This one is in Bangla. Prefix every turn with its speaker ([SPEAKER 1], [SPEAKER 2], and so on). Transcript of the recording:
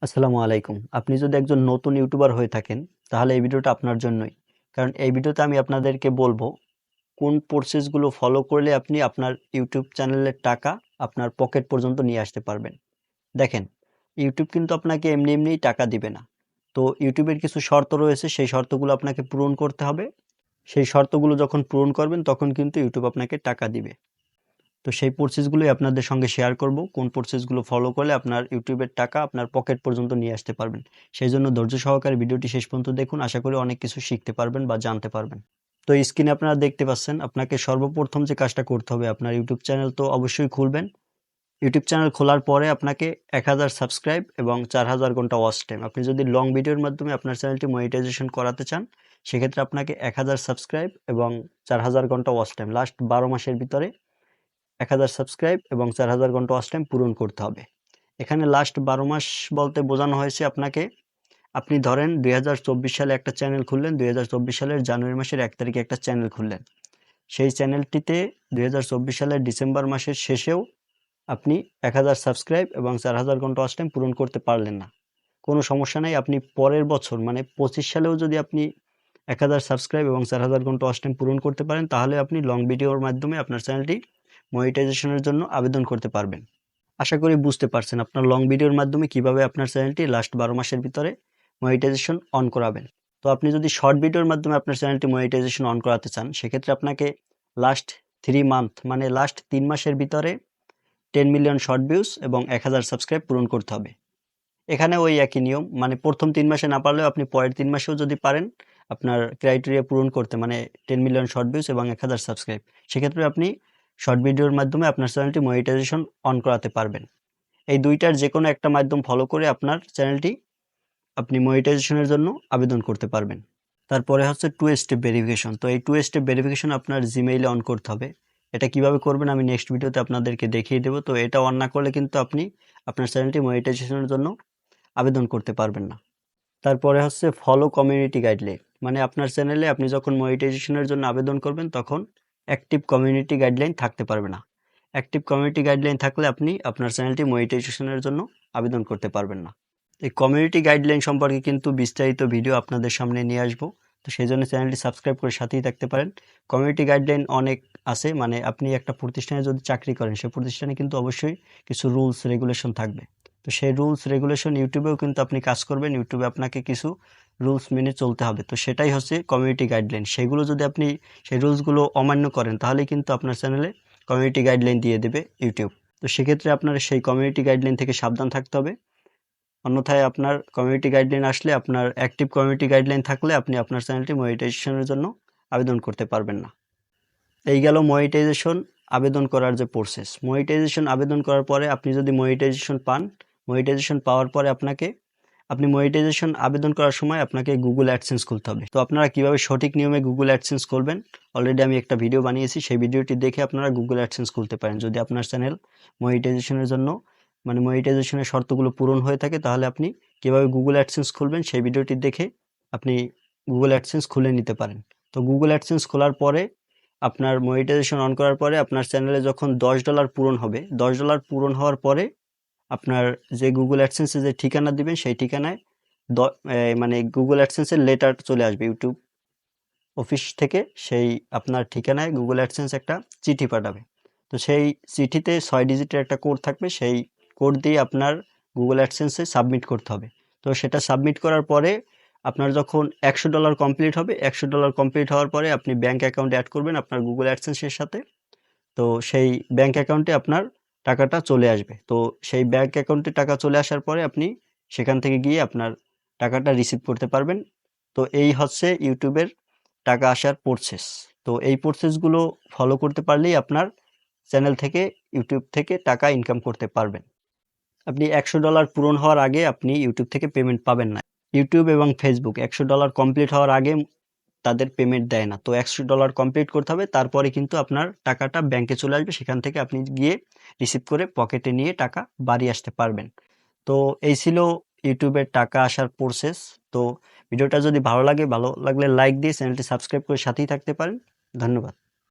[SPEAKER 1] আসসালামু আলাইকুম। আপনি যদি একজন নতুন ইউটিউবার হয়ে থাকেন, তাহলে এই ভিডিওটা আপনার জন্যই। কারণ এই ভিডিওতে আমি আপনাদেরকে বলবো, কোন প্রসেসগুলো ফলো করলে আপনি আপনার ইউটিউব চ্যানেলের টাকা আপনার পকেট পর্যন্ত নিয়ে আসতে পারবেন। দেখেন, ইউটিউব কিন্তু আপনাকে এমনিই টাকা দিবে না। তো ইউটিউবের কিছু শর্ত রয়েছে, সেই শর্তগুলো আপনাকে পূরণ করতে হবে। সেই শর্তগুলো যখন পূরণ করবেন, তখন কিন্তু ইউটিউব আপনাকে টাকা দিবে। তো সেই প্রসেসগুলোই আপনাদের সঙ্গে শেয়ার করব, কোন প্রসেসগুলো ফলো করলে আপনার ইউটিউবের টাকা আপনার পকেট পর্যন্ত নিয়ে আসতে পারবেন। সেই জন্য ধৈর্য সহকারে ভিডিওটি শেষ পর্যন্ত দেখুন, আশা করি অনেক কিছু শিখতে পারবেন বা জানতে পারবেন। তো স্ক্রিনে আপনারা দেখতে পাচ্ছেন, আপনাকে সর্বপ্রথম যে কাজটা করতে হবে, আপনার ইউটিউব চ্যানেল তো অবশ্যই খুলবেন। ইউটিউব চ্যানেল খোলার পরে আপনাকে 1000 সাবস্ক্রাইব এবং 4000 ঘন্টা ওয়াচ টাইম, আপনি যদি লং ভিডিওর মাধ্যমে আপনার চ্যানেলটি মনিটাইজেশন করাতে চান, সেক্ষেত্রে আপনাকে 1000 সাবস্ক্রাইব এবং 4000 ঘন্টা ওয়াচ টাইম লাস্ট 12 মাসের ভিতরে 1000 সাবস্ক্রাইব এবং 4000 ঘন্টা ওয়াচ টাইম পূরণ করতে হবে। এখানে লাস্ট 12 মাস বলতে বোঝানো হয়েছে আপনাকে, আপনি ধরেন 2024 সালে একটা চ্যানেল খুললেন, 2024 সালের জানুয়ারি মাসের 1 তারিখে একটা চ্যানেল খুললেন। সেই চ্যানেলটিতে 2024 সালের ডিসেম্বর মাসের শেষেও আপনি 1000 সাবস্ক্রাইব এবং 4000 ঘন্টা ওয়াচ টাইম পূরণ করতে পারলেন না। কোনো সমস্যা নাই, আপনি পরের বছর মানে 25 সালেও যদি আপনি 1000 সাবস্ক্রাইব এবং 4000 ঘন্টা ওয়াচ টাইম পূরণ করতে পারেন, তাহলে আপনি লং ভিডিওর মাধ্যমে আপনার চ্যানেলটি মনিটাইজেশনের জন্য আবেদন করতে পারবেন। আশা করি বুঝতে পারছেন আপনার লং ভিডিওর মাধ্যমে কিভাবে আপনার চ্যানেলটি লাস্ট 12 মাসের ভিতরে মনিটাইজেশন অন করাবেন। তো আপনি যদি শর্ট ভিডিওর মাধ্যমে আপনার চ্যানেলটি মনিটাইজেশন অন করাতে চান, সেক্ষেত্রে আপনাকে লাস্ট 3 মান্থ মানে লাস্ট 3 মাসের ভিতরে 10 মিলিয়ন শর্ট ভিউজ এবং 1000 সাবস্ক্রাইব পূরণ করতে হবে। এখানে ওই একই নিয়ম, মানে প্রথম 3 মাসে না পারলেও আপনি পরের 3 মাসেও যদি পারেন আপনার ক্রাইটেরিয়া পূরণ করতে, মানে 10 মিলিয়ন শর্ট ভিউজ এবং 1000 সাবস্ক্রাইব, সেক্ষেত্রে আপনি শর্ট ভিডিওর মাধ্যমে আপনার চ্যানেলটি মনিটাইজেশন অন করাতে পারবেন। এই দুইটার যে কোনো একটা মাধ্যম ফলো করে আপনার চ্যানেলটি আপনি মনিটাইজেশনের জন্য আবেদন করতে পারবেন। তারপরে হচ্ছে টু স্টেপ ভেরিফিকেশন। তো এই টু স্টেপ ভেরিফিকেশন আপনার জিমেইলে অন করতে হবে। এটা কিভাবে করবেন আমি নেক্সট ভিডিওতে আপনাদেরকে দেখিয়ে দেবো। তো এটা অন না করলে কিন্তু আপনি আপনার চ্যানেলটি মনিটাইজেশনের জন্য আবেদন করতে পারবেন না। তারপরে হচ্ছে ফলো কমিউনিটি গাইডলাইন, মানে আপনার চ্যানেলে আপনি যখন মনিটাইজেশনের জন্য আবেদন করবেন, তখন অ্যাক্টিভ কমিউনিটি গাইডলাইন থাকতে পারবে না। অ্যাক্টিভ কমিউনিটি গাইডলাইন থাকলে আপনি আপনার চ্যানেলটি মনিটাইজেশনের জন্য আবেদন করতে পারবেন না। এই কমিউনিটি গাইডলাইন সম্পর্কে কিন্তু বিস্তারিত ভিডিও আপনাদের সামনে নিয়ে আসবো। তো সেই জন্য চ্যানেলটি সাবস্ক্রাইব করে সাথেই থাকতে পারেন। কমিউনিটি গাইডলাইন অনেক আছে, মানে আপনি একটা প্রতিষ্ঠানে যদি চাকরি করেন, সেই প্রতিষ্ঠানে কিন্তু অবশ্যই কিছু রুলস রেগুলেশন থাকবে। তো সেই রুলস রেগুলেশন ইউটিউবেও কিন্তু আপনি কাজ করবেন, ইউটিউবে আপনাকে কিছু রুলস মেনে চলতে হবে। তো সেটাই হচ্ছে কমিউনিটি গাইডলাইন। সেগুলো যদি আপনি সেই রুলসগুলো অমান্য করেন, তাহলে কিন্তু আপনার চ্যানেলে কমিউনিটি গাইডলাইন দিয়ে দেবে ইউটিউব। তো সেক্ষেত্রে আপনার সেই কমিউনিটি গাইডলাইন থেকে সাবধান থাকতে হবে। অন্যথায় আপনার কমিউনিটি গাইডলাইন আসলে, আপনার অ্যাক্টিভ কমিউনিটি গাইডলাইন থাকলে আপনি আপনার চ্যানেলটি মনিটাইজেশনের জন্য আবেদন করতে পারবেন না। এই গেল মনিটাইজেশন আবেদন করার যে প্রসেস। মনিটাইজেশন আবেদন করার পরে আপনি যদি মনিটাইজেশন পান, মনিটাইজেশন পাওয়ার পরে আপনি মনিটাইজেশন আবেদন করার সময় আপনাকে গুগল অ্যাডসেন্স খুলতে হবে। তো আপনারা কিভাবে সঠিক নিয়মে গুগল অ্যাডসেন্স খুলবেন, অলরেডি আমি একটা ভিডিও বানিয়েছি, সেই ভিডিওটি দেখে আপনারা গুগল অ্যাডসেন্স খুলতে পারেন। যদি আপনার চ্যানেল মনিটাইজেশনের জন্য, মানে মনিটাইজেশনের শর্তগুলো পূরণ হয়ে থাকে, তাহলে আপনি কিভাবে গুগল অ্যাডসেন্স খুলবেন সেই ভিডিওটি দেখে আপনি গুগল অ্যাডসেন্স খুলে নিতে পারেন। তো গুগল অ্যাডসেন্স খোলার পরে আপনার মনিটাইজেশন অন করার পরে আপনার চ্যানেলে যখন $10 পূরণ হবে, $10 পূরণ হওয়ার পরে আপনার যে গুগল অ্যাডসেন্সে যে ঠিকানা দিবেন, সেই ঠিকানায় মানে গুগল অ্যাডসেন্সের লেটার চলে আসবে ইউটিউব অফিস থেকে। সেই আপনার ঠিকানায় গুগল অ্যাডসেন্স একটা চিঠি পাঠাবে। তো সেই চিঠিতে 6 ডিজিটের একটা কোড থাকবে, সেই কোড দিয়ে আপনার গুগল অ্যাডসেন্সে সাবমিট করতে হবে। তো সেটা সাবমিট করার পরে আপনার যখন $100 কমপ্লিট হবে, $100 কমপ্লিট হওয়ার পরে আপনি ব্যাঙ্ক অ্যাকাউন্ট অ্যাড করবেন আপনার গুগল অ্যাডসেন্সের সাথে। তো সেই ব্যাঙ্ক অ্যাকাউন্টে আপনার টাকাটা চলে আসবে। তো সেই ব্যাঙ্ক অ্যাকাউন্টে টাকা চলে আসার পরে আপনি সেখান থেকে গিয়ে আপনার টাকাটা রিসিভ করতে পারবেন। তো এই হচ্ছে ইউটিউবের টাকা আসার প্রসেস। তো এই প্রসেসগুলো ফলো করতে পারলেই আপনার চ্যানেল থেকে, ইউটিউব থেকে টাকা ইনকাম করতে পারবেন। আপনি $100 পূরণ হওয়ার আগে আপনি ইউটিউব থেকে পেমেন্ট পাবেন না। ইউটিউব এবং ফেসবুক $100 কমপ্লিট হওয়ার আগে তাদের পেমেন্ট দেয় না। তো $100 কমপ্লিট করতে হবে, তারপরে কিন্তু আপনার টাকাটা ব্যাংকে চলে আসবে, সেখান থেকে আপনি গিয়ে রিসিভ করে পকেটে নিয়ে টাকা বাড়ি আসতে পারবেন। তো এই ছিল ইউটিউবের টাকা আসার প্রসেস। তো ভিডিওটা যদি ভালো লাগলে লাইক দিয়ে চ্যানেলটি সাবস্ক্রাইব করে সাথেই থাকতে পারেন। ধন্যবাদ।